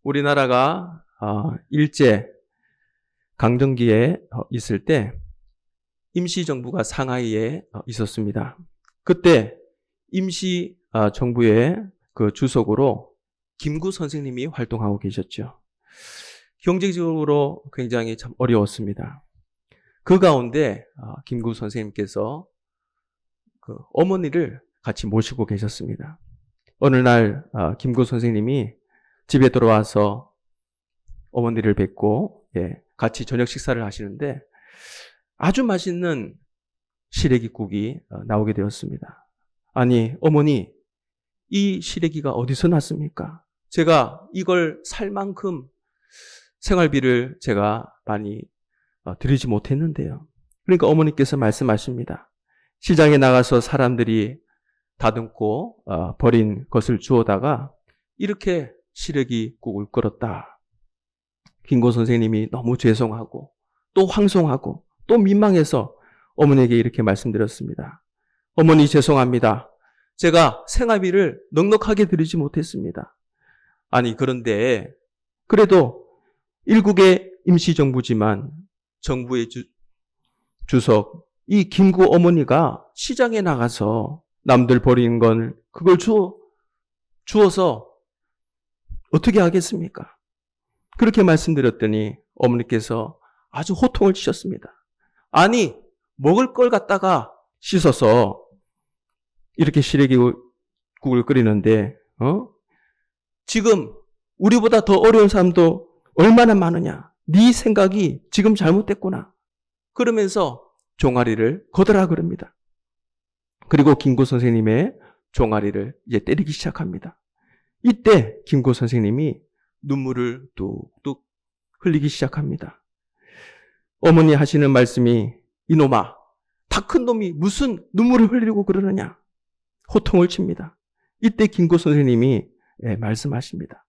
우리나라가 일제 강점기에 있을 때 임시정부가 상하이에 있었습니다. 그때 임시정부의 그 주석으로 김구 선생님이 활동하고 계셨죠. 경제적으로 굉장히 참 어려웠습니다. 그 가운데 김구 선생님께서 그 어머니를 같이 모시고 계셨습니다. 어느 날 김구 선생님이 집에 들어와서 어머니를 뵙고 같이 저녁 식사를 하시는데 아주 맛있는 시래기국이 나오게 되었습니다. 아니, 어머니, 이 시래기가 어디서 났습니까? 제가 이걸 살 만큼 생활비를 제가 많이 드리지 못했는데요. 그러니까 어머니께서 말씀하십니다. 시장에 나가서 사람들이 다듬고 버린 것을 주워다가 이렇게 시래기국을 끓였다. 김구 선생님이 너무 죄송하고 또 황송하고 또 민망해서 어머니에게 이렇게 말씀드렸습니다. 어머니 죄송합니다. 제가 생활비를 넉넉하게 드리지 못했습니다. 아니 그런데 그래도 일국의 임시정부지만 정부의 주석 이 김구 어머니가 시장에 나가서 남들 버리는 건 그걸 주워서 어떻게 하겠습니까? 그렇게 말씀드렸더니 어머니께서 아주 호통을 치셨습니다. 아니 먹을 걸 갖다가 씻어서 이렇게 시래기국을 끓이는데 지금 우리보다 더 어려운 사람도 얼마나 많으냐. 네 생각이 지금 잘못됐구나. 그러면서 종아리를 거더라 그럽니다. 그리고 김구 선생님의 종아리를 이제 때리기 시작합니다. 이때 김구 선생님이 눈물을 뚝뚝 흘리기 시작합니다. 어머니 하시는 말씀이 이놈아, 다 큰 놈이 무슨 눈물을 흘리고 그러느냐. 호통을 칩니다. 이때 김구 선생님이 말씀하십니다.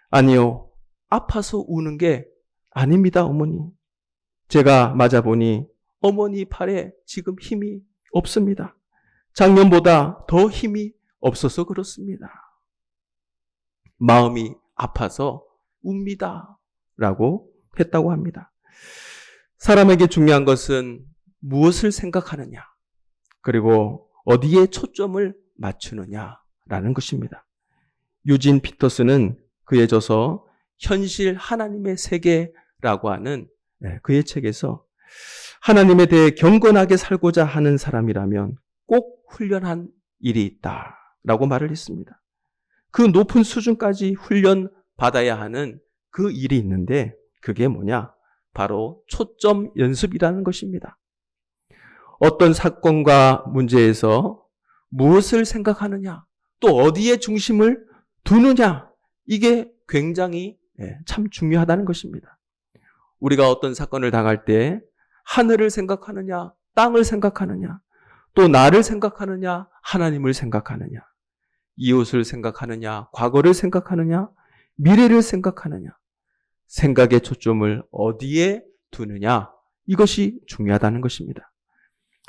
아니요, 아파서 우는 게 아닙니다, 어머니. 제가 맞아보니 어머니 팔에 지금 힘이 없습니다. 작년보다 더 힘이 없어서 그렇습니다. 마음이 아파서 웁니다. 라고 했다고 합니다. 사람에게 중요한 것은 무엇을 생각하느냐, 그리고 어디에 초점을 맞추느냐라는 것입니다. 유진 피터스는 그에 져서 현실 하나님의 세계라고 하는 그의 책에서 하나님에 대해 경건하게 살고자 하는 사람이라면 꼭 훈련한 일이 있다라고 말을 했습니다. 그 높은 수준까지 훈련 받아야 하는 그 일이 있는데 그게 뭐냐? 바로 초점 연습이라는 것입니다. 어떤 사건과 문제에서 무엇을 생각하느냐, 또 어디에 중심을 두느냐, 이게 굉장히 참 중요하다는 것입니다. 우리가 어떤 사건을 당할 때 하늘을 생각하느냐, 땅을 생각하느냐, 또 나를 생각하느냐, 하나님을 생각하느냐, 이웃을 생각하느냐, 과거를 생각하느냐, 미래를 생각하느냐, 생각의 초점을 어디에 두느냐, 이것이 중요하다는 것입니다.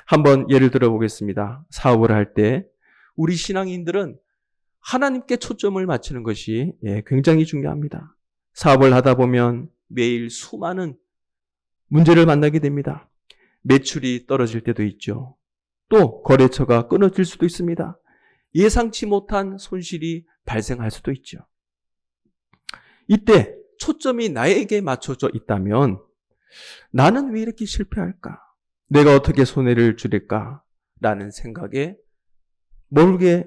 한번 예를 들어 보겠습니다. 사업을 할 때 우리 신앙인들은 하나님께 초점을 맞추는 것이 굉장히 중요합니다. 사업을 하다 보면 매일 수많은 문제를 만나게 됩니다. 매출이 떨어질 때도 있죠. 또 거래처가 끊어질 수도 있습니다. 예상치 못한 손실이 발생할 수도 있죠. 이때 초점이 나에게 맞춰져 있다면 나는 왜 이렇게 실패할까? 내가 어떻게 손해를 줄일까? 라는 생각에 몰게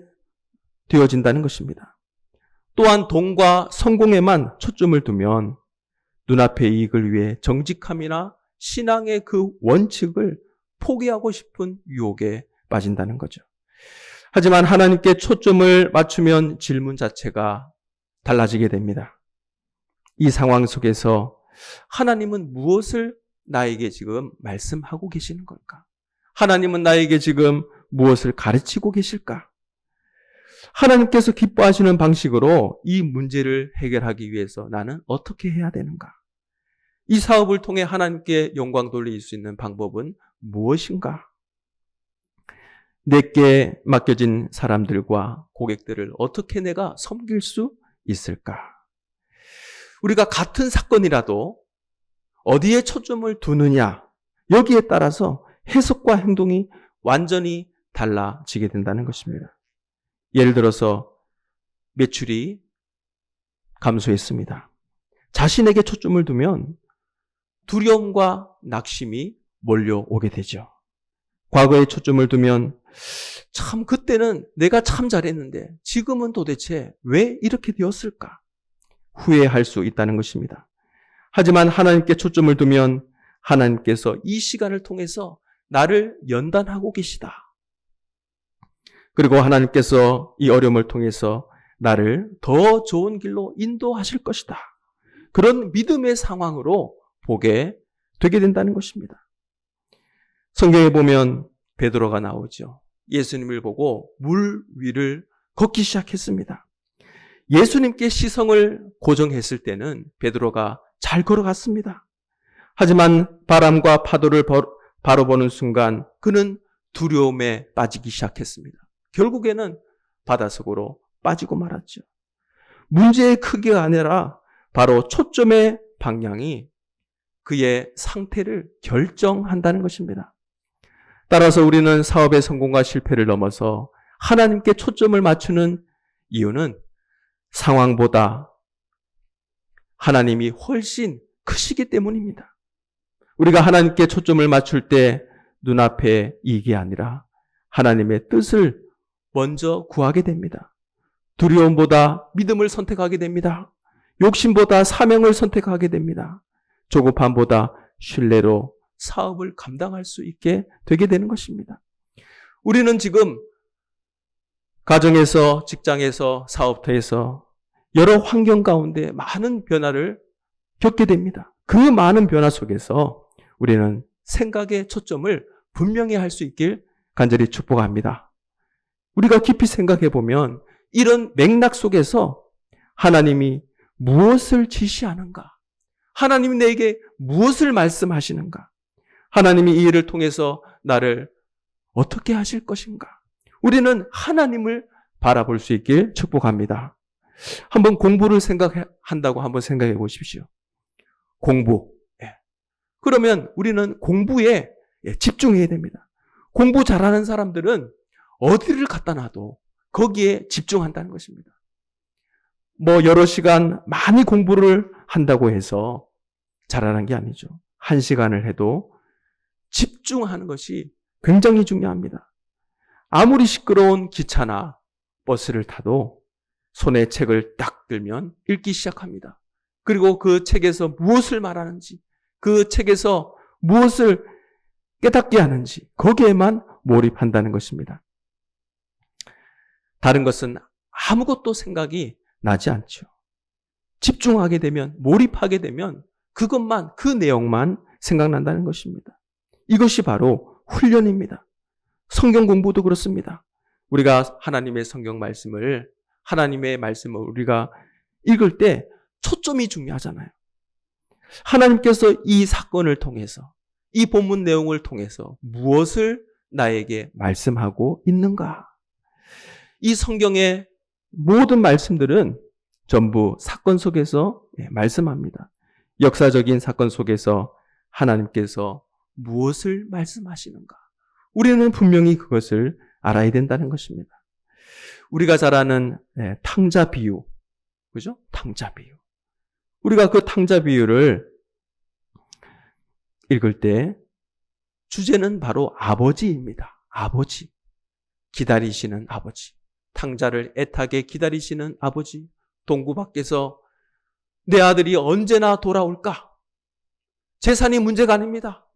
되어진다는 것입니다. 또한 돈과 성공에만 초점을 두면 눈앞의 이익을 위해 정직함이나 신앙의 그 원칙을 포기하고 싶은 유혹에 빠진다는 거죠. 하지만 하나님께 초점을 맞추면 질문 자체가 달라지게 됩니다. 이 상황 속에서 하나님은 무엇을 나에게 지금 말씀하고 계시는 걸까? 하나님은 나에게 지금 무엇을 가르치고 계실까? 하나님께서 기뻐하시는 방식으로 이 문제를 해결하기 위해서 나는 어떻게 해야 되는가? 이 사업을 통해 하나님께 영광 돌릴 수 있는 방법은 무엇인가? 내게 맡겨진 사람들과 고객들을 어떻게 내가 섬길 수 있을까? 우리가 같은 사건이라도 어디에 초점을 두느냐, 여기에 따라서 해석과 행동이 완전히 달라지게 된다는 것입니다. 예를 들어서 매출이 감소했습니다. 자신에게 초점을 두면 두려움과 낙심이 몰려오게 되죠. 과거에 초점을 두면 참 그때는 내가 참 잘했는데 지금은 도대체 왜 이렇게 되었을까? 후회할 수 있다는 것입니다. 하지만 하나님께 초점을 두면 하나님께서 이 시간을 통해서 나를 연단하고 계시다. 그리고 하나님께서 이 어려움을 통해서 나를 더 좋은 길로 인도하실 것이다. 그런 믿음의 상황으로 보게 되게 된다는 것입니다. 성경에 보면 베드로가 나오죠. 예수님을 보고 물 위를 걷기 시작했습니다. 예수님께 시선을 고정했을 때는 베드로가 잘 걸어갔습니다. 하지만 바람과 파도를 바로 보는 순간 그는 두려움에 빠지기 시작했습니다. 결국에는 바닷속으로 빠지고 말았죠. 문제의 크기가 아니라 바로 초점의 방향이 그의 상태를 결정한다는 것입니다. 따라서 우리는 사업의 성공과 실패를 넘어서 하나님께 초점을 맞추는 이유는 상황보다 하나님이 훨씬 크시기 때문입니다. 우리가 하나님께 초점을 맞출 때 눈앞의 이익이 아니라 하나님의 뜻을 먼저 구하게 됩니다. 두려움보다 믿음을 선택하게 됩니다. 욕심보다 사명을 선택하게 됩니다. 조급함보다 신뢰로 사업을 감당할 수 있게 되게 되는 것입니다. 우리는 지금 가정에서, 직장에서, 사업터에서 여러 환경 가운데 많은 변화를 겪게 됩니다. 그 많은 변화 속에서 우리는 생각의 초점을 분명히 할 수 있길 간절히 축복합니다. 우리가 깊이 생각해 보면 이런 맥락 속에서 하나님이 무엇을 지시하는가? 하나님이 내게 무엇을 말씀하시는가? 하나님이 이 일을 통해서 나를 어떻게 하실 것인가? 우리는 하나님을 바라볼 수 있길 축복합니다. 한번 공부를 생각한다고 한번 생각해 보십시오. 공부. 그러면 우리는 공부에 집중해야 됩니다. 공부 잘하는 사람들은 어디를 갖다 놔도 거기에 집중한다는 것입니다. 여러 시간 많이 공부를 한다고 해서 잘하는 게 아니죠. 1시간을 해도 집중하는 것이 굉장히 중요합니다. 아무리 시끄러운 기차나 버스를 타도 손에 책을 딱 들면 읽기 시작합니다. 그리고 그 책에서 무엇을 말하는지, 그 책에서 무엇을 깨닫게 하는지 거기에만 몰입한다는 것입니다. 다른 것은 아무것도 생각이 나지 않죠. 집중하게 되면, 몰입하게 되면 그것만, 그 내용만 생각난다는 것입니다. 이것이 바로 훈련입니다. 성경 공부도 그렇습니다. 우리가 하나님의 성경 말씀을, 하나님의 말씀을 우리가 읽을 때 초점이 중요하잖아요. 하나님께서 이 사건을 통해서, 이 본문 내용을 통해서 무엇을 나에게 말씀하고 있는가? 이 성경의 모든 말씀들은 전부 사건 속에서 말씀합니다. 역사적인 사건 속에서 하나님께서 무엇을 말씀하시는가? 우리는 분명히 그것을 알아야 된다는 것입니다. 우리가 잘 아는 탕자 비유, 그죠? 탕자 비유. 우리가 그 탕자 비유를 읽을 때 주제는 바로 아버지입니다. 아버지. 기다리시는 아버지. 탕자를 애타게 기다리시는 아버지. 동구 밖에서 내 아들이 언제나 돌아올까? 재산이 문제가 아닙니다.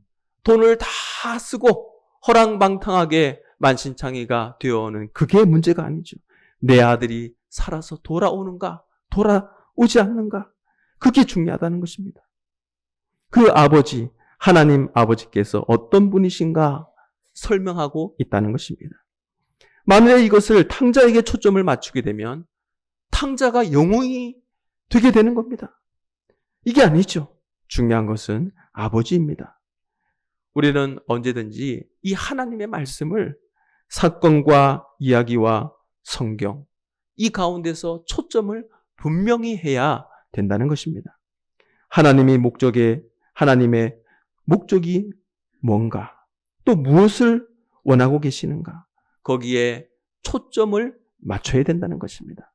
돈을 다 쓰고 허랑방탕하게 만신창이가 되어오는 그게 문제가 아니죠. 내 아들이 살아서 돌아오는가? 돌아오지 않는가? 그게 중요하다는 것입니다. 그 아버지, 하나님 아버지께서 어떤 분이신가 설명하고 있다는 것입니다. 만약에 이것을 탕자에게 초점을 맞추게 되면 탕자가 영웅이 되게 되는 겁니다. 이게 아니죠. 중요한 것은 아버지입니다. 우리는 언제든지 이 하나님의 말씀을 사건과 이야기와 성경, 이 가운데서 초점을 분명히 해야 된다는 것입니다. 하나님의 목적이 뭔가, 또 무엇을 원하고 계시는가, 거기에 초점을 맞춰야 된다는 것입니다.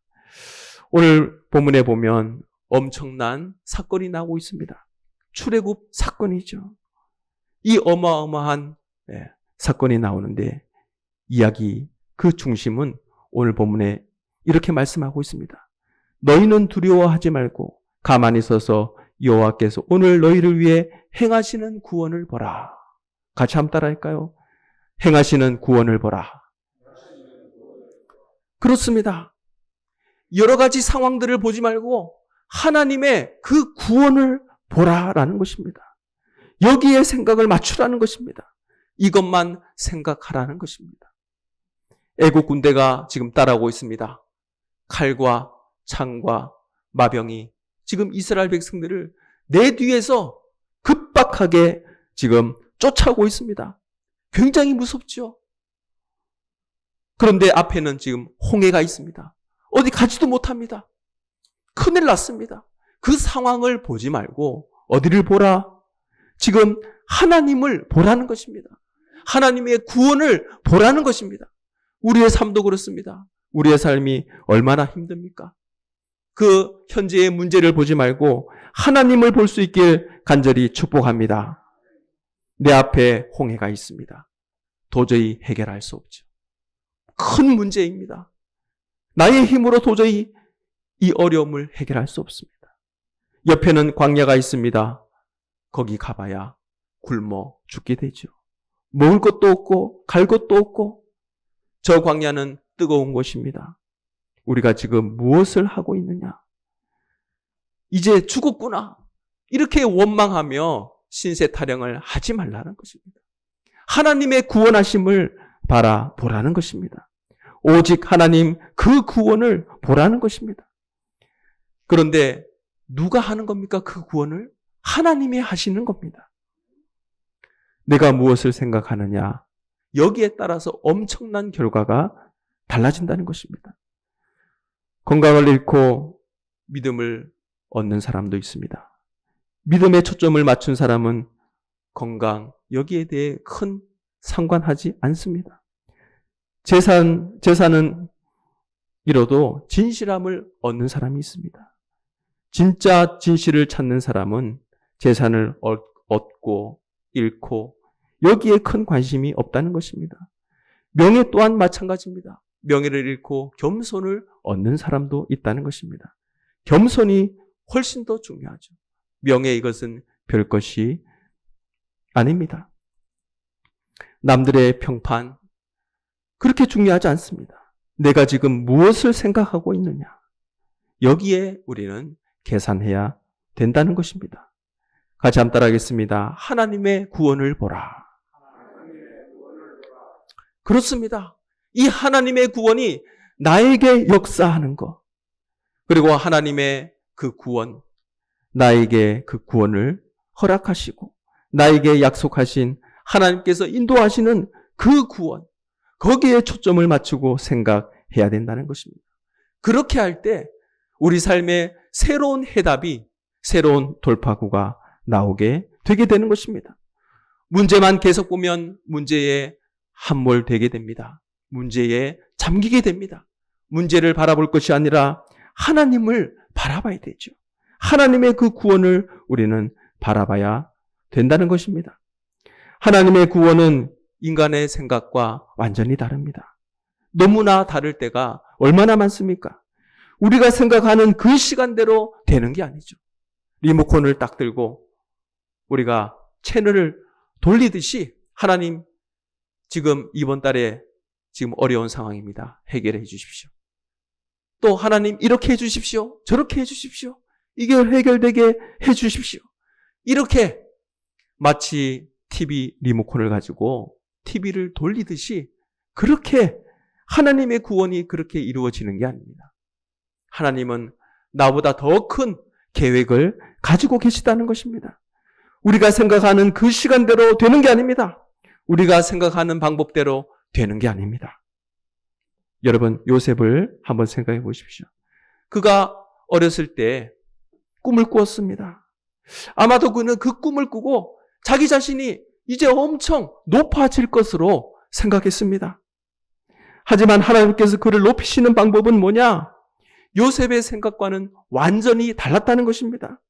오늘 본문에 보면 엄청난 사건이 나오고 있습니다. 출애굽 사건이죠. 이 어마어마한 사건이 나오는데 이야기 그 중심은 오늘 본문에 이렇게 말씀하고 있습니다. 너희는 두려워하지 말고 가만히 서서 여호와께서 오늘 너희를 위해 행하시는 구원을 보라. 같이 한번 따라할까요? 행하시는 구원을 보라. 그렇습니다. 여러 가지 상황들을 보지 말고 하나님의 그 구원을 보라라는 것입니다. 여기에 생각을 맞추라는 것입니다. 이것만 생각하라는 것입니다. 애국 군대가 지금 따라오고 있습니다. 칼과 창과 마병이 지금 이스라엘 백성들을 내 뒤에서 급박하게 지금 쫓아오고 있습니다. 굉장히 무섭죠. 그런데 앞에는 지금 홍해가 있습니다. 어디 가지도 못합니다. 큰일 났습니다. 그 상황을 보지 말고 어디를 보라? 지금 하나님을 보라는 것입니다. 하나님의 구원을 보라는 것입니다. 우리의 삶도 그렇습니다. 우리의 삶이 얼마나 힘듭니까? 그 현재의 문제를 보지 말고 하나님을 볼 수 있길 간절히 축복합니다. 내 앞에 홍해가 있습니다. 도저히 해결할 수 없죠. 큰 문제입니다. 나의 힘으로 도저히 이 어려움을 해결할 수 없습니다. 옆에는 광야가 있습니다. 거기 가봐야 굶어 죽게 되죠. 먹을 것도 없고 갈 것도 없고 저 광야는 뜨거운 곳입니다. 우리가 지금 무엇을 하고 있느냐? 이제 죽었구나. 이렇게 원망하며 신세 타령을 하지 말라는 것입니다. 하나님의 구원하심을 바라보라는 것입니다. 오직 하나님 그 구원을 보라는 것입니다. 그런데 누가 하는 겁니까? 그 구원을? 하나님이 하시는 겁니다. 내가 무엇을 생각하느냐? 여기에 따라서 엄청난 결과가 달라진다는 것입니다. 건강을 잃고 믿음을 얻는 사람도 있습니다. 믿음에 초점을 맞춘 사람은 건강, 여기에 대해 큰 상관하지 않습니다. 재산은 잃어도 진실함을 얻는 사람이 있습니다. 진짜 진실을 찾는 사람은 재산을 얻고 잃고 여기에 큰 관심이 없다는 것입니다. 명예 또한 마찬가지입니다. 명예를 잃고 겸손을 얻는 사람도 있다는 것입니다. 겸손이 훨씬 더 중요하죠. 명예 이것은 별것이 아닙니다. 남들의 평판 그렇게 중요하지 않습니다. 내가 지금 무엇을 생각하고 있느냐. 여기에 우리는 계산해야 된다는 것입니다. 같이 한번 따라하겠습니다. 하나님의 구원을 보라. 그렇습니다. 이 하나님의 구원이 나에게 역사하는 것, 그리고 하나님의 그 구원, 나에게 그 구원을 허락하시고 나에게 약속하신 하나님께서 인도하시는 그 구원, 거기에 초점을 맞추고 생각해야 된다는 것입니다. 그렇게 할 때 우리 삶에 새로운 해답이, 새로운 돌파구가 나오게 되게 되는 것입니다. 문제만 계속 보면 문제에 함몰되게 됩니다. 문제에 잠기게 됩니다. 문제를 바라볼 것이 아니라 하나님을 바라봐야 되죠. 하나님의 그 구원을 우리는 바라봐야 된다는 것입니다. 하나님의 구원은 인간의 생각과 완전히 다릅니다. 너무나 다를 때가 얼마나 많습니까? 우리가 생각하는 그 시간대로 되는 게 아니죠. 리모컨을 딱 들고 우리가 채널을 돌리듯이 하나님 지금 이번 달에 지금 어려운 상황입니다. 해결해 주십시오. 또 하나님 이렇게 해 주십시오. 저렇게 해 주십시오. 이게 해결되게 해 주십시오. 이렇게 마치 TV 리모컨을 가지고 TV를 돌리듯이 그렇게 하나님의 구원이 그렇게 이루어지는 게 아닙니다. 하나님은 나보다 더 큰 계획을 가지고 계시다는 것입니다. 우리가 생각하는 그 시간대로 되는 게 아닙니다. 우리가 생각하는 방법대로 되는 게 아닙니다. 여러분, 요셉을 한번 생각해 보십시오. 그가 어렸을 때 꿈을 꾸었습니다. 아마도 그는 그 꿈을 꾸고 자기 자신이 이제 엄청 높아질 것으로 생각했습니다. 하지만 하나님께서 그를 높이시는 방법은 뭐냐? 요셉의 생각과는 완전히 달랐다는 것입니다.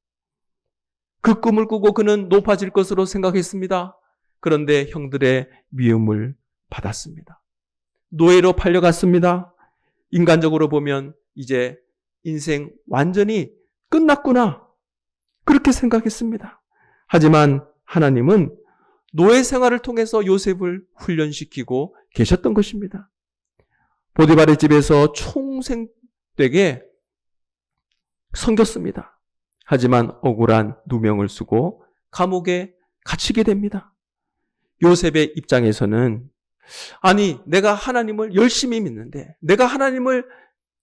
그 꿈을 꾸고 그는 높아질 것으로 생각했습니다. 그런데 형들의 미움을 받았습니다. 노예로 팔려갔습니다. 인간적으로 보면 이제 인생 완전히 끝났구나. 그렇게 생각했습니다. 하지만 하나님은 노예 생활을 통해서 요셉을 훈련시키고 계셨던 것입니다. 보디발의 집에서 총생되게 섬겼습니다. 하지만 억울한 누명을 쓰고 감옥에 갇히게 됩니다. 요셉의 입장에서는 아니 내가 하나님을 열심히 믿는데 내가 하나님을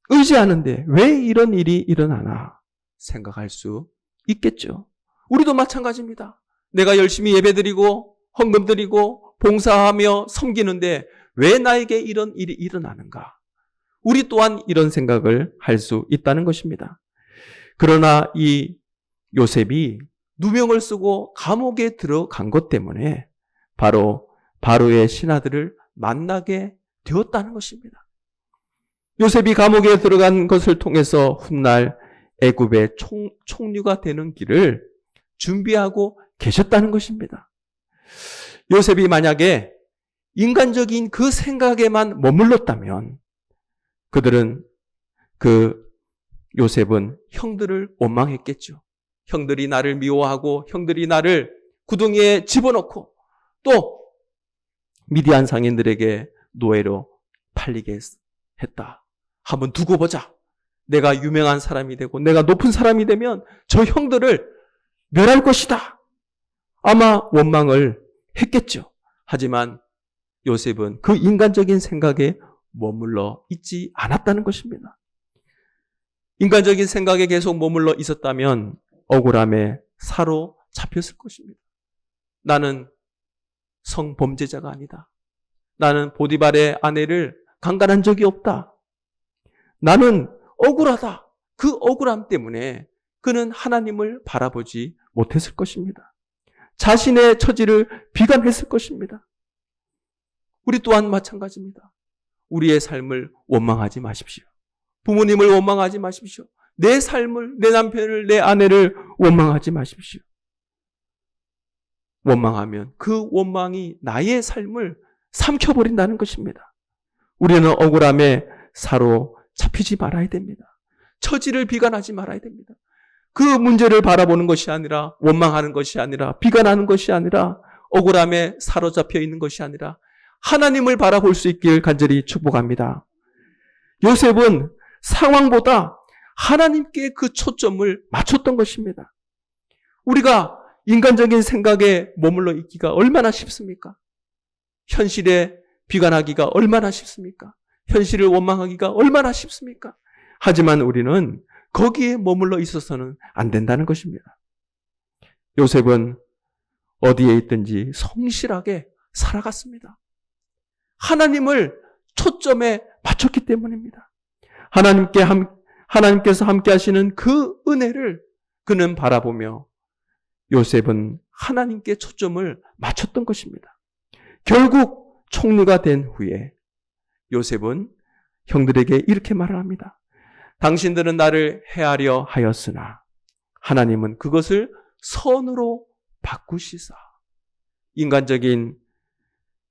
의지하는데 왜 이런 일이 일어나나 생각할 수 있겠죠. 우리도 마찬가지입니다. 내가 열심히 예배드리고 헌금드리고 봉사하며 섬기는데 왜 나에게 이런 일이 일어나는가? 우리 또한 이런 생각을 할 수 있다는 것입니다. 그러나 이 요셉이 누명을 쓰고 감옥에 들어간 것 때문에 바로 바로의 신하들을 만나게 되었다는 것입니다. 요셉이 감옥에 들어간 것을 통해서 훗날 애굽의 총리가 되는 길을 준비하고 계셨다는 것입니다. 요셉이 만약에 인간적인 그 생각에만 머물렀다면 요셉은 형들을 원망했겠죠. 형들이 나를 미워하고 형들이 나를 구덩이에 집어넣고 또 미디안 상인들에게 노예로 팔리게 했다. 한번 두고 보자. 내가 유명한 사람이 되고 내가 높은 사람이 되면 저 형들을 멸할 것이다. 아마 원망을 했겠죠. 하지만 요셉은 그 인간적인 생각에 머물러 있지 않았다는 것입니다. 인간적인 생각에 계속 머물러 있었다면 억울함에 사로잡혔을 것입니다. 나는 성범죄자가 아니다. 나는 보디발의 아내를 강간한 적이 없다. 나는 억울하다. 그 억울함 때문에 그는 하나님을 바라보지 못했을 것입니다. 자신의 처지를 비관했을 것입니다. 우리 또한 마찬가지입니다. 우리의 삶을 원망하지 마십시오. 부모님을 원망하지 마십시오. 내 삶을, 내 남편을, 내 아내를 원망하지 마십시오. 원망하면 그 원망이 나의 삶을 삼켜버린다는 것입니다. 우리는 억울함에 사로잡히지 말아야 됩니다. 처지를 비관하지 말아야 됩니다. 그 문제를 바라보는 것이 아니라 원망하는 것이 아니라 비관하는 것이 아니라 억울함에 사로잡혀 있는 것이 아니라 하나님을 바라볼 수 있길 간절히 축복합니다. 요셉은 상황보다 하나님께 그 초점을 맞췄던 것입니다. 우리가 인간적인 생각에 머물러 있기가 얼마나 쉽습니까? 현실에 비관하기가 얼마나 쉽습니까? 현실을 원망하기가 얼마나 쉽습니까? 하지만 우리는 거기에 머물러 있어서는 안 된다는 것입니다. 요셉은 어디에 있든지 성실하게 살아갔습니다. 하나님을 초점에 맞췄기 때문입니다. 하나님께서 함께 하시는 그 은혜를 그는 바라보며 요셉은 하나님께 초점을 맞췄던 것입니다. 결국 총리가 된 후에 요셉은 형들에게 이렇게 말을 합니다. 당신들은 나를 해하려 하였으나 하나님은 그것을 선으로 바꾸시사. 인간적인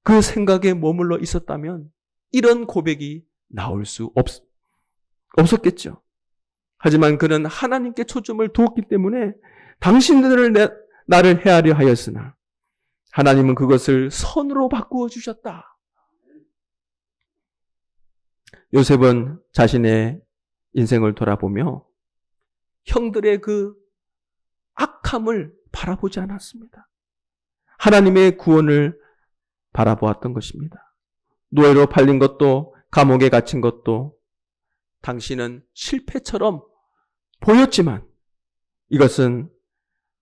그 생각에 머물러 있었다면 이런 고백이 나올 수 없었겠죠. 하지만 그는 하나님께 초점을 두었기 때문에 당신들을 나를 해하려 하였으나 하나님은 그것을 선으로 바꾸어 주셨다. 요셉은 자신의 인생을 돌아보며 형들의 그 악함을 바라보지 않았습니다. 하나님의 구원을 바라보았던 것입니다. 노예로 팔린 것도 감옥에 갇힌 것도 당신은 실패처럼 보였지만 이것은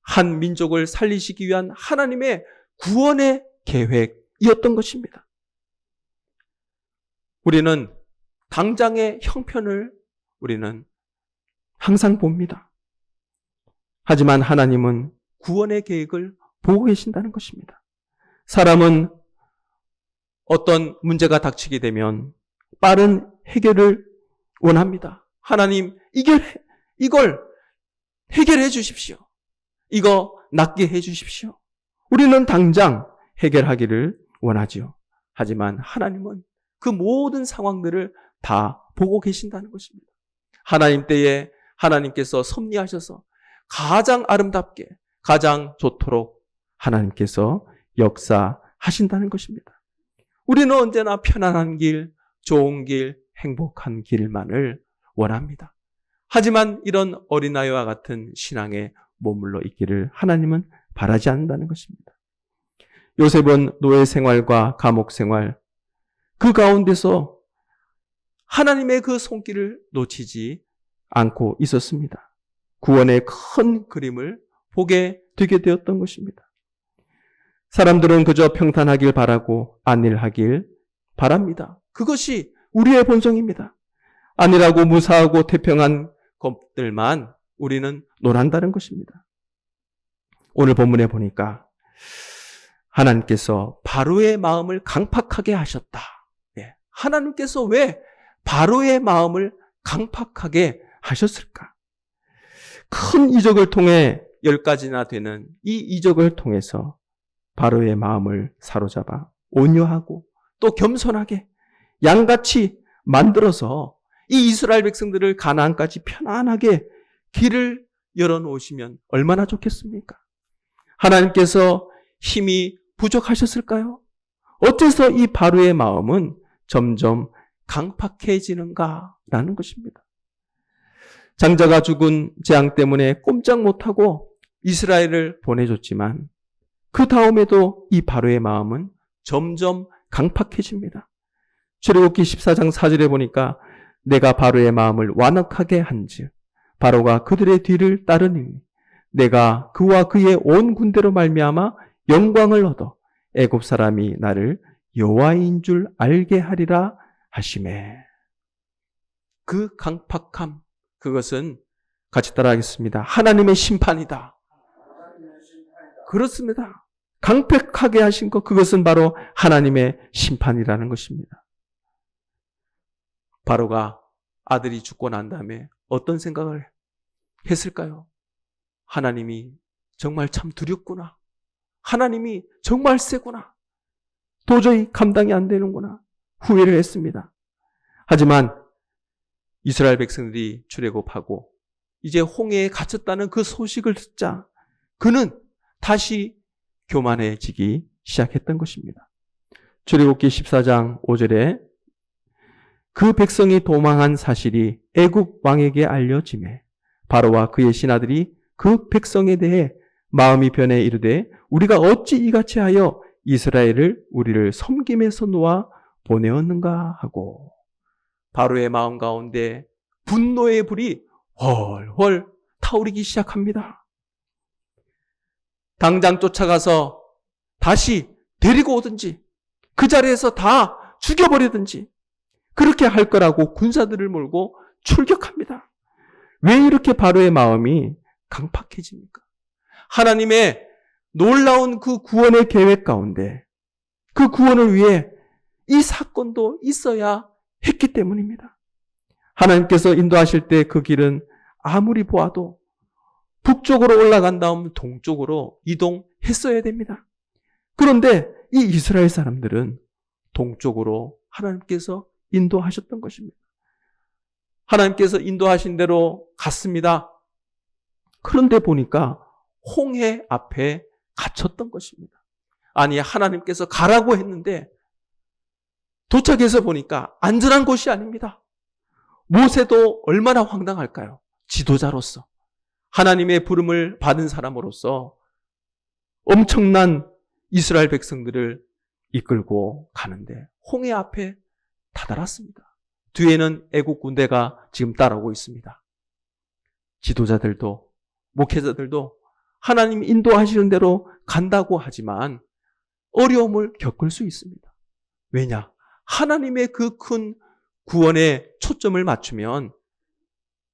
한 민족을 살리시기 위한 하나님의 구원의 계획이었던 것입니다. 우리는 당장의 형편을 우리는 항상 봅니다. 하지만 하나님은 구원의 계획을 보고 계신다는 것입니다. 사람은 어떤 문제가 닥치게 되면 빠른 해결을 원합니다. 하나님, 이걸 해결해 주십시오. 이거 낫게 해 주십시오. 우리는 당장 해결하기를 원하지요. 하지만 하나님은 그 모든 상황들을 다 보고 계신다는 것입니다. 하나님 때에 하나님께서 섭리하셔서 가장 아름답게, 가장 좋도록 하나님께서 역사하신다는 것입니다. 우리는 언제나 편안한 길, 좋은 길, 행복한 길만을 원합니다. 하지만 이런 어린아이와 같은 신앙에 머물러 있기를 하나님은 바라지 않는다는 것입니다. 요셉은 노예 생활과 감옥 생활, 그 가운데서 하나님의 그 손길을 놓치지 않고 있었습니다. 구원의 큰 그림을 보게 되게 되었던 것입니다. 사람들은 그저 평탄하길 바라고 안일하길 바랍니다. 그것이 우리의 본성입니다. 안일하고 무사하고 태평한 것들만 우리는 논한다는 것입니다. 오늘 본문에 보니까 하나님께서 바로의 마음을 강팍하게 하셨다. 하나님께서 왜 바로의 마음을 강팍하게 하셨을까? 큰 이적을 통해 10가지나 되는 이 이적을 통해서 바로의 마음을 사로잡아 온유하고 또 겸손하게 양같이 만들어서 이 이스라엘 백성들을 가나안까지 편안하게 길을 열어놓으시면 얼마나 좋겠습니까? 하나님께서 힘이 부족하셨을까요? 어째서 이 바로의 마음은 점점 강팍해지는가라는 것입니다. 장자가 죽은 재앙 때문에 꼼짝 못하고 이스라엘을 보내줬지만 그 다음에도 이 바로의 마음은 점점 강팍해집니다. 출애굽기 14장 4절에 보니까 내가 바로의 마음을 완악하게 한즉 바로가 그들의 뒤를 따르니 내가 그와 그의 온 군대로 말미암아 영광을 얻어 애굽 사람이 나를 여호와인 줄 알게 하리라 하시매. 그 강팍함, 그것은 같이 따라하겠습니다. 하나님의 심판이다. 그렇습니다. 강팍하게 하신 것, 그것은 바로 하나님의 심판이라는 것입니다. 바로가 아들이 죽고 난 다음에 어떤 생각을 했을까요? 하나님이 정말 참 두렵구나. 하나님이 정말 세구나. 도저히 감당이 안 되는구나. 후회를 했습니다. 하지만 이스라엘 백성들이 출애굽하고 이제 홍해에 갇혔다는 그 소식을 듣자 그는 다시 교만해지기 시작했던 것입니다. 출애굽기 14장 5절에 그 백성이 도망한 사실이 애굽 왕에게 알려지매 바로와 그의 신하들이 그 백성에 대해 마음이 변해 이르되 우리가 어찌 이같이 하여 이스라엘을 우리를 섬김에서 놓아 보내었는가 하고 바로의 마음 가운데 분노의 불이 훨훨 타오르기 시작합니다. 당장 쫓아가서 다시 데리고 오든지 그 자리에서 다 죽여버리든지 그렇게 할 거라고 군사들을 몰고 출격합니다. 왜 이렇게 바로의 마음이 강팍해집니까? 하나님의 놀라운 그 구원의 계획 가운데 그 구원을 위해 이 사건도 있어야 했기 때문입니다. 하나님께서 인도하실 때 그 길은 아무리 보아도 북쪽으로 올라간 다음 동쪽으로 이동했어야 됩니다. 그런데 이 이스라엘 사람들은 동쪽으로 하나님께서 인도하셨던 것입니다. 하나님께서 인도하신 대로 갔습니다. 그런데 보니까 홍해 앞에 갇혔던 것입니다. 아니, 하나님께서 가라고 했는데 도착해서 보니까 안전한 곳이 아닙니다. 모세도 얼마나 황당할까요? 지도자로서, 하나님의 부름을 받은 사람으로서 엄청난 이스라엘 백성들을 이끌고 가는데 홍해 앞에 다다랐습니다. 뒤에는 애국 군대가 지금 따라오고 있습니다. 지도자들도 목회자들도 하나님 인도하시는 대로 간다고 하지만 어려움을 겪을 수 있습니다. 왜냐? 하나님의 그 큰 구원에 초점을 맞추면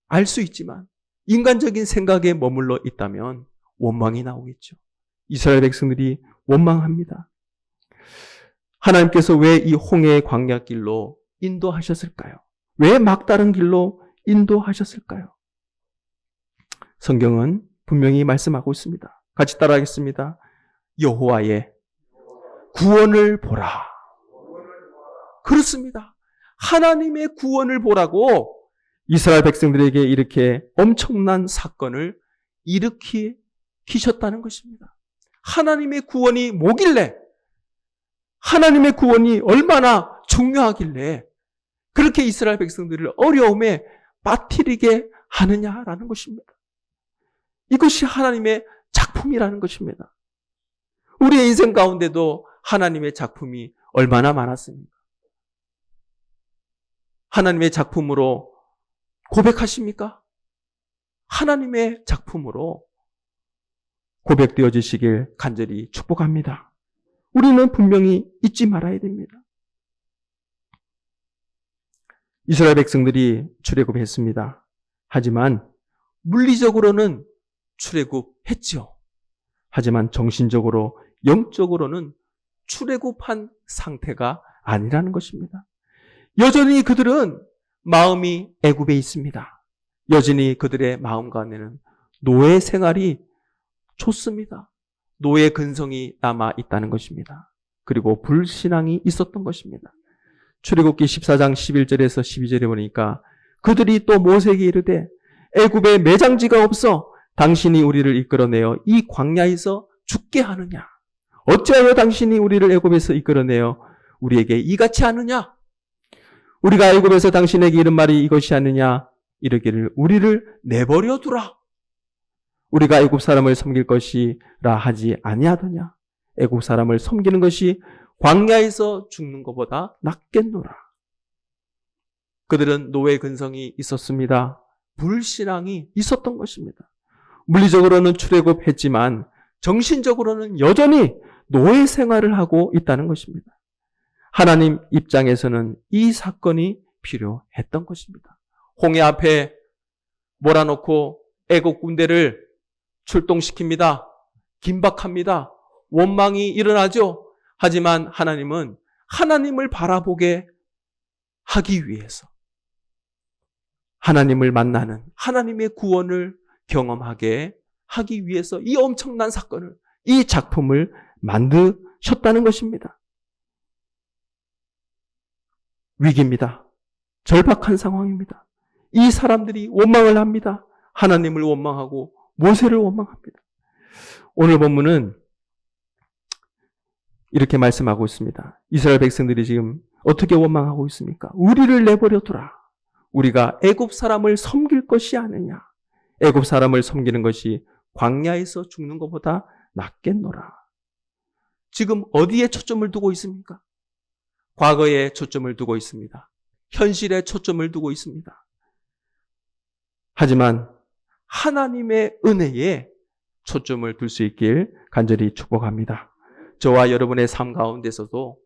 알 수 있지만 인간적인 생각에 머물러 있다면 원망이 나오겠죠. 이스라엘 백성들이 원망합니다. 하나님께서 왜 이 홍해의 광야길로 인도하셨을까요? 왜 막다른 길로 인도하셨을까요? 성경은 분명히 말씀하고 있습니다. 같이 따라하겠습니다. 여호와의 구원을 보라. 그렇습니다. 하나님의 구원을 보라고 이스라엘 백성들에게 이렇게 엄청난 사건을 일으키셨다는 것입니다. 하나님의 구원이 뭐길래, 하나님의 구원이 얼마나 중요하길래 그렇게 이스라엘 백성들을 어려움에 빠뜨리게 하느냐라는 것입니다. 이것이 하나님의 작품이라는 것입니다. 우리의 인생 가운데도 하나님의 작품이 얼마나 많았습니까? 하나님의 작품으로 고백하십니까? 하나님의 작품으로 고백되어지시길 간절히 축복합니다. 우리는 분명히 잊지 말아야 됩니다. 이스라엘 백성들이 출애굽했습니다. 하지만 물리적으로는 출애굽했죠. 하지만 정신적으로, 영적으로는 출애굽한 상태가 아니라는 것입니다. 여전히 그들은 마음이 애굽에 있습니다. 여전히 그들의 마음 가운데는 노예 생활이 좋습니다. 노예 근성이 남아 있다는 것입니다. 그리고 불신앙이 있었던 것입니다. 출애굽기 14장 11절에서 12절에 보니까 그들이 또 모세에게 이르되 애굽에 매장지가 없어 당신이 우리를 이끌어내어 이 광야에서 죽게 하느냐? 어찌하여 당신이 우리를 애굽에서 이끌어내어 우리에게 이같이 하느냐? 우리가 애굽에서 당신에게 이른 말이 이것이 아니냐? 이르기를 우리를 내버려 두라. 우리가 애굽 사람을 섬길 것이라 하지 아니하더냐? 애굽 사람을 섬기는 것이 광야에서 죽는 것보다 낫겠노라. 그들은 노예 근성이 있었습니다. 불신앙이 있었던 것입니다. 물리적으로는 출애굽했지만 정신적으로는 여전히 노예 생활을 하고 있다는 것입니다. 하나님 입장에서는 이 사건이 필요했던 것입니다. 홍해 앞에 몰아놓고 애국 군대를 출동시킵니다. 긴박합니다. 원망이 일어나죠. 하지만 하나님은 하나님을 바라보게 하기 위해서 하나님을 만나는 하나님의 구원을 경험하게 하기 위해서 이 엄청난 사건을, 이 작품을 만드셨다는 것입니다. 위기입니다. 절박한 상황입니다. 이 사람들이 원망을 합니다. 하나님을 원망하고 모세를 원망합니다. 오늘 본문은 이렇게 말씀하고 있습니다. 이스라엘 백성들이 지금 어떻게 원망하고 있습니까? 우리를 내버려 두라. 우리가 애굽 사람을 섬길 것이 아니냐. 애굽 사람을 섬기는 것이 광야에서 죽는 것보다 낫겠노라. 지금 어디에 초점을 두고 있습니까? 과거에 초점을 두고 있습니다. 현실에 초점을 두고 있습니다. 하지만 하나님의 은혜에 초점을 둘 수 있길 간절히 축복합니다. 저와 여러분의 삶 가운데서도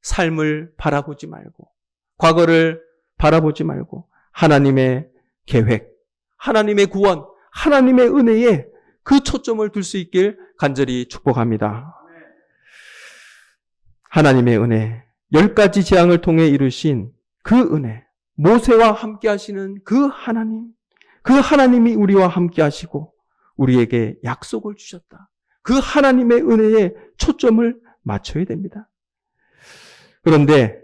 삶을 바라보지 말고, 과거를 바라보지 말고 하나님의 계획, 하나님의 구원, 하나님의 은혜에 그 초점을 둘 수 있길 간절히 축복합니다. 하나님의 은혜, 10가지 재앙을 통해 이루신 그 은혜, 모세와 함께 하시는 그 하나님이 우리와 함께 하시고 우리에게 약속을 주셨다. 그 하나님의 은혜에 초점을 맞춰야 됩니다. 그런데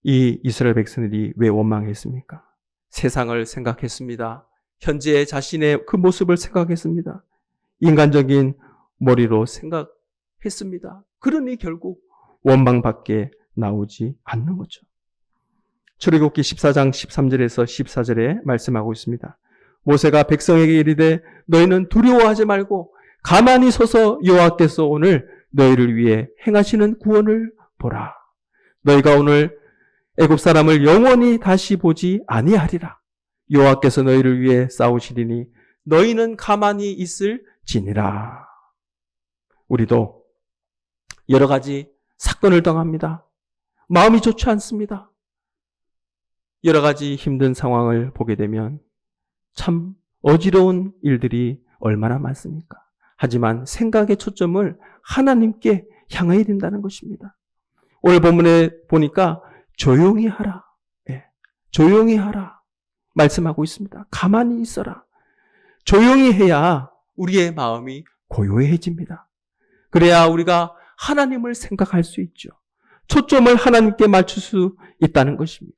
이 이스라엘 백성들이 왜 원망했습니까? 세상을 생각했습니다. 현재 자신의 그 모습을 생각했습니다. 인간적인 머리로 생각했습니다. 그러니 결국 원망밖에 나오지 않는 거죠. 출애굽기 14장 13절에서 14절에 말씀하고 있습니다. 모세가 백성에게 이르되 너희는 두려워하지 말고 가만히 서서 여호와께서 오늘 너희를 위해 행하시는 구원을 보라. 너희가 오늘 애굽 사람을 영원히 다시 보지 아니하리라. 여호와께서 너희를 위해 싸우시리니 너희는 가만히 있을지니라. 우리도 여러 가지 사건을 당합니다. 마음이 좋지 않습니다. 여러 가지 힘든 상황을 보게 되면 참 어지러운 일들이 얼마나 많습니까? 하지만 생각의 초점을 하나님께 향해야 된다는 것입니다. 오늘 본문에 보니까 조용히 하라. 조용히 하라. 말씀하고 있습니다. 가만히 있어라. 조용히 해야 우리의 마음이 고요해집니다. 그래야 우리가 하나님을 생각할 수 있죠. 초점을 하나님께 맞출 수 있다는 것입니다.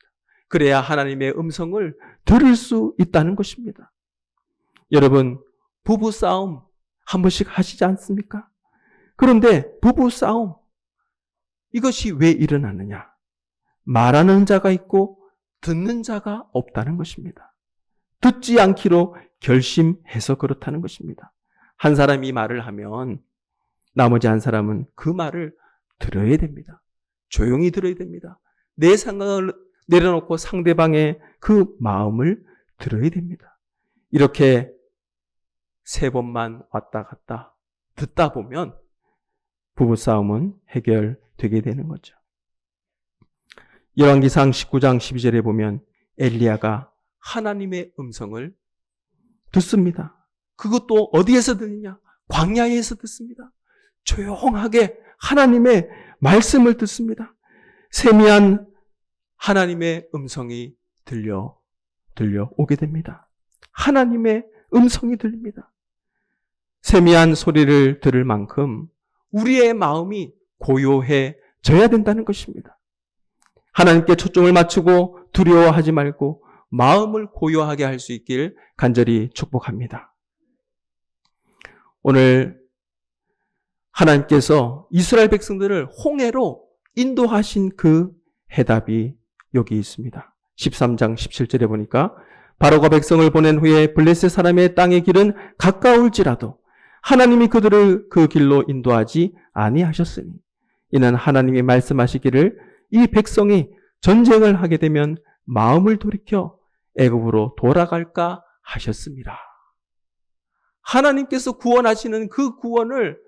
그래야 하나님의 음성을 들을 수 있다는 것입니다. 여러분, 부부싸움 한 번씩 하시지 않습니까? 그런데 부부싸움, 이것이 왜 일어나느냐? 말하는 자가 있고 듣는 자가 없다는 것입니다. 듣지 않기로 결심해서 그렇다는 것입니다. 한 사람이 말을 하면 나머지 한 사람은 그 말을 들어야 됩니다. 조용히 들어야 됩니다. 내 생각을 내려놓고 상대방의 그 마음을 들어야 됩니다. 이렇게 3번만 왔다 갔다 듣다 보면 부부싸움은 해결되게 되는 거죠. 열왕기상 19장 12절에 보면 엘리야가 하나님의 음성을 듣습니다. 그것도 어디에서 듣느냐? 광야에서 듣습니다. 조용하게 하나님의 말씀을 듣습니다. 세미한 하나님의 음성이 들려오게 됩니다. 하나님의 음성이 들립니다. 세미한 소리를 들을 만큼 우리의 마음이 고요해져야 된다는 것입니다. 하나님께 초점을 맞추고 두려워하지 말고 마음을 고요하게 할 수 있길 간절히 축복합니다. 오늘 하나님께서 이스라엘 백성들을 홍해로 인도하신 그 해답이 여기 있습니다. 13장 17절에 보니까 바로가 백성을 보낸 후에 블레셋 사람의 땅의 길은 가까울지라도 하나님이 그들을 그 길로 인도하지 아니하셨으니 이는 하나님이 말씀하시기를 이 백성이 전쟁을 하게 되면 마음을 돌이켜 애굽으로 돌아갈까 하셨습니다. 하나님께서 구원하시는 그 구원을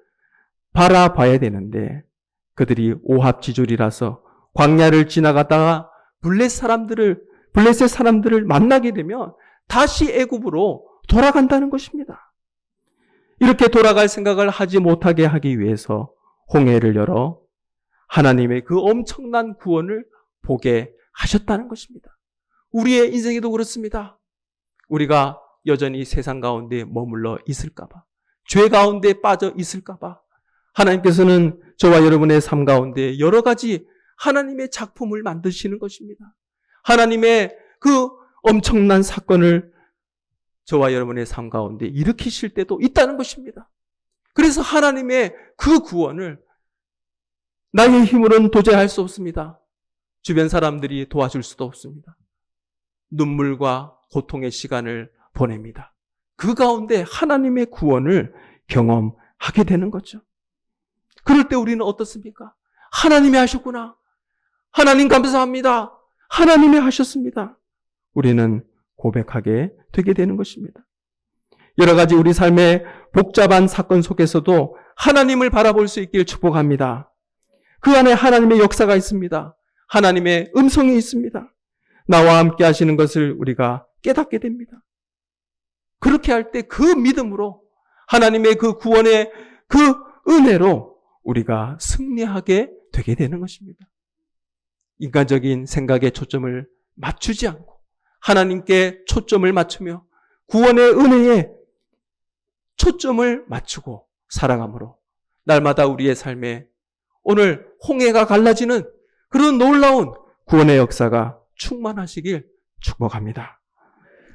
바라봐야 되는데 그들이 오합지졸이라서 광야를 지나가다가 블레셋 사람들을 만나게 되면 다시 애굽으로 돌아간다는 것입니다. 이렇게 돌아갈 생각을 하지 못하게 하기 위해서 홍해를 열어 하나님의 그 엄청난 구원을 보게 하셨다는 것입니다. 우리의 인생에도 그렇습니다. 우리가 여전히 세상 가운데 머물러 있을까봐, 죄 가운데 빠져 있을까봐 하나님께서는 저와 여러분의 삶 가운데 여러 가지 하나님의 작품을 만드시는 것입니다. 하나님의 그 엄청난 사건을 저와 여러분의 삶 가운데 일으키실 때도 있다는 것입니다. 그래서 하나님의 그 구원을 나의 힘으로는 도저히 할 수 없습니다. 주변 사람들이 도와줄 수도 없습니다. 눈물과 고통의 시간을 보냅니다. 그 가운데 하나님의 구원을 경험하게 되는 거죠. 그럴 때 우리는 어떻습니까? 하나님이 하셨구나. 하나님 감사합니다. 하나님이 하셨습니다. 우리는 고백하게 되게 되는 것입니다. 여러 가지 우리 삶의 복잡한 사건 속에서도 하나님을 바라볼 수 있길 축복합니다. 그 안에 하나님의 역사가 있습니다. 하나님의 음성이 있습니다. 나와 함께 하시는 것을 우리가 깨닫게 됩니다. 그렇게 할 때 그 믿음으로 하나님의 그 구원의 그 은혜로 우리가 승리하게 되게 되는 것입니다. 인간적인 생각에 초점을 맞추지 않고 하나님께 초점을 맞추며 구원의 은혜에 초점을 맞추고 살아감으로 날마다 우리의 삶에 오늘 홍해가 갈라지는 그런 놀라운 구원의 역사가 충만하시길 축복합니다.